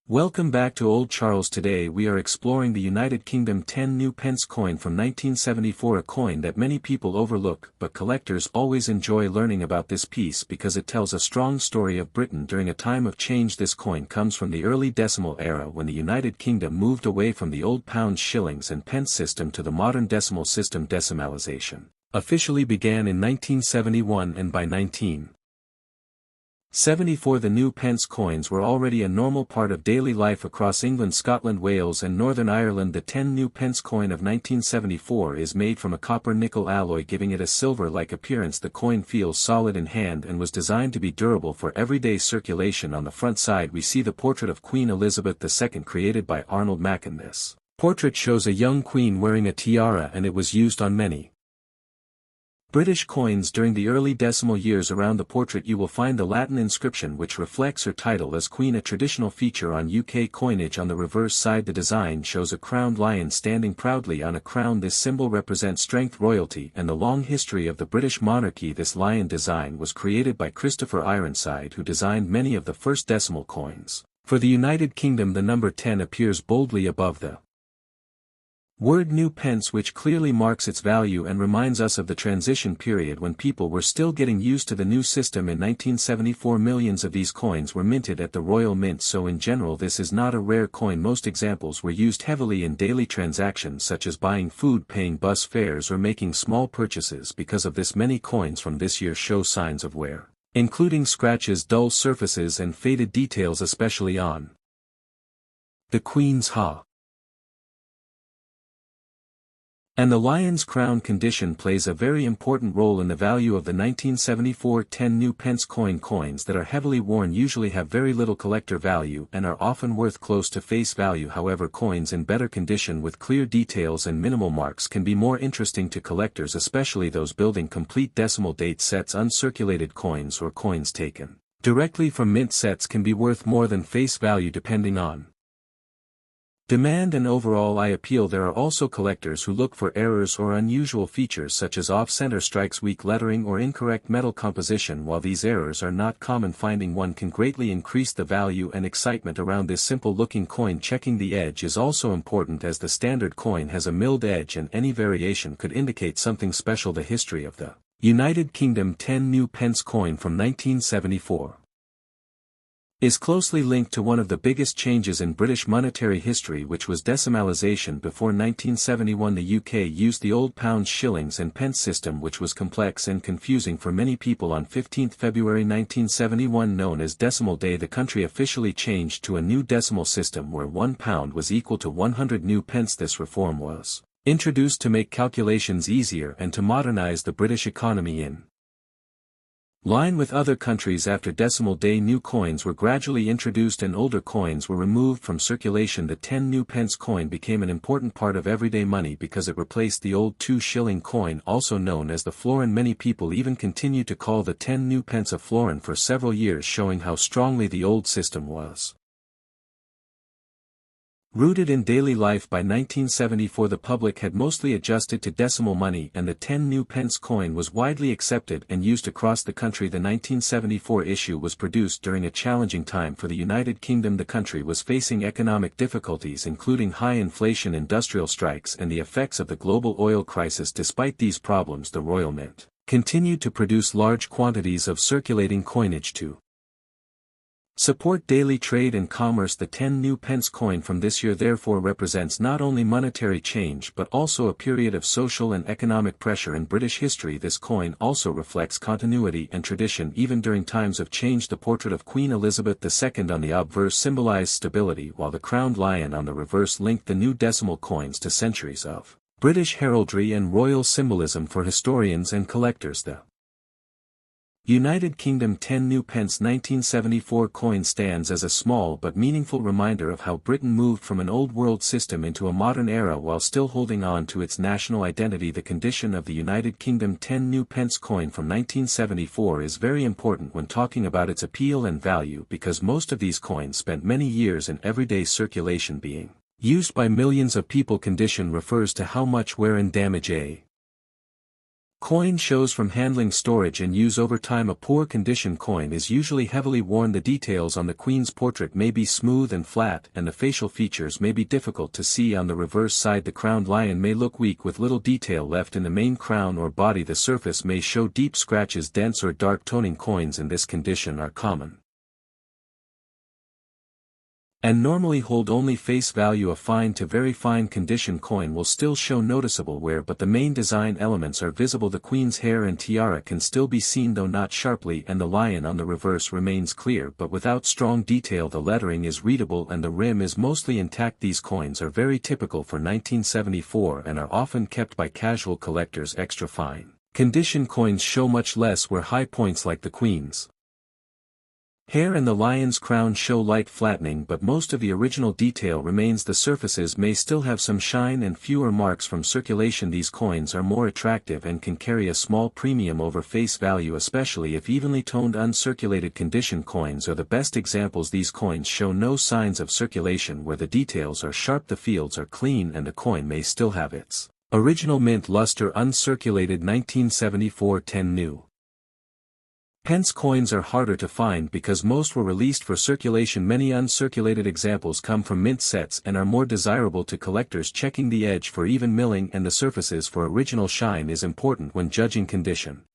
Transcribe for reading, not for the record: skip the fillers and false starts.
Welcome back to Old Charles. Today we are exploring the United Kingdom 10 new pence coin from 1974, a coin that many people overlook, but collectors always enjoy learning about this piece because it tells a strong story of Britain during a time of change. This coin comes from the early decimal era when the United Kingdom moved away from the old pounds, shillings and pence system to the modern decimal system. Decimalisation officially began in 1971, and by 1974 the new pence coins were already a normal part of daily life across England, Scotland, Wales and Northern Ireland. The 10 new pence coin of 1974 is made from a copper-nickel alloy, giving it a silver-like appearance. The coin feels solid in hand and was designed to be durable for everyday circulation. On the front side we see the portrait of Queen Elizabeth II created by Arnold Machin. This portrait shows a young queen wearing a tiara, and it was used on many British coins during the early decimal years. Around the portrait you will find the Latin inscription which reflects her title as Queen, a traditional feature on UK coinage. On the reverse side the design shows a crowned lion standing proudly on a crown. This symbol represents strength, royalty and the long history of the British monarchy. This lion design was created by Christopher Ironside, who designed many of the first decimal coins. For the United Kingdom the number 10 appears boldly above the word new pence, which clearly marks its value and reminds us of the transition period when people were still getting used to the new system. In 1974 millions of these coins were minted at the Royal Mint, so in general this is not a rare coin. Most examples were used heavily in daily transactions such as buying food, paying bus fares or making small purchases. Because of this, many coins from this year show signs of wear, including scratches, dull surfaces and faded details, especially on the Queen's hat. And the lion's crown condition plays a very important role in the value of the 1974 10 new pence coin. Coins that are heavily worn usually have very little collector value and are often worth close to face value. However, coins in better condition with clear details and minimal marks can be more interesting to collectors, especially those building complete decimal date sets. Uncirculated coins or coins taken directly from mint sets can be worth more than face value depending on demand and overall appeal. There are also collectors who look for errors or unusual features such as off-center strikes, weak lettering or incorrect metal composition. While these errors are not common, finding one can greatly increase the value and excitement around this simple-looking coin. Checking the edge is also important, as the standard coin has a milled edge and any variation could indicate something special. The history of the United Kingdom 10 new pence coin from 1974 is closely linked to one of the biggest changes in British monetary history, which was decimalisation. Before 1971 the UK used the old pounds, shillings and pence system, which was complex and confusing for many people. On 15 February 1971, known as Decimal Day, the country officially changed to a new decimal system where £1 was equal to 100 new pence. This reform was introduced to make calculations easier and to modernise the British economy. In line with other countries, after Decimal Day new coins were gradually introduced and older coins were removed from circulation. The 10 new pence coin became an important part of everyday money because it replaced the old 2-shilling coin, also known as the florin. Many people even continue to call the 10 new pence a florin for several years, showing how strongly the old system was rooted in daily life. By 1974 the public had mostly adjusted to decimal money and the 10 new pence coin was widely accepted and used across the country. The 1974 issue was produced during a challenging time for the United Kingdom. The country was facing economic difficulties, including high inflation, industrial strikes and the effects of the global oil crisis. Despite these problems, the Royal Mint continued to produce large quantities of circulating coinage to support daily trade and commerce. The 10 new pence coin from this year therefore represents not only monetary change but also a period of social and economic pressure in British history. This coin also reflects continuity and tradition even during times of change. The portrait of Queen Elizabeth II on the obverse symbolized stability, while the crowned lion on the reverse linked the new decimal coins to centuries of British heraldry and royal symbolism. For historians and collectors, the United Kingdom 10 new pence 1974 coin stands as a small but meaningful reminder of how Britain moved from an old world system into a modern era while still holding on to its national identity. The condition of the United Kingdom 10 new pence coin from 1974 is very important when talking about its appeal and value, because most of these coins spent many years in everyday circulation being used by millions of people. Condition refers to how much wear and damage a Coin shows from handling storage and use over time. A poor condition coin is usually heavily worn. The details on the queen's portrait may be smooth and flat, and the facial features may be difficult to see. On the reverse side, the crowned lion may look weak with little detail left in the main crown or body. The surface may show deep scratches. Dense or dark toning coins in this condition are common and normally hold only face value. A fine to very fine condition coin will still show noticeable wear, but the main design elements are visible. The queen's hair and tiara can still be seen, though not sharply, and the lion on the reverse remains clear but without strong detail. The lettering is readable and the rim is mostly intact. These coins are very typical for 1974 and are often kept by casual collectors. Extra fine condition coins show much less wear. High points like the queen's hair and the lion's crown show light flattening, but most of the original detail remains. The surfaces may still have some shine and fewer marks from circulation. These coins are more attractive and can carry a small premium over face value, especially if evenly toned. Uncirculated condition coins are the best examples. These coins show no signs of circulation where the details are sharp, the fields are clean, and the coin may still have its original mint luster. Uncirculated 1974 10 new Pence coins are harder to find because most were released for circulation. Many uncirculated examples come from mint sets and are more desirable to collectors. Checking the edge for even milling and the surfaces for original shine is important when judging condition.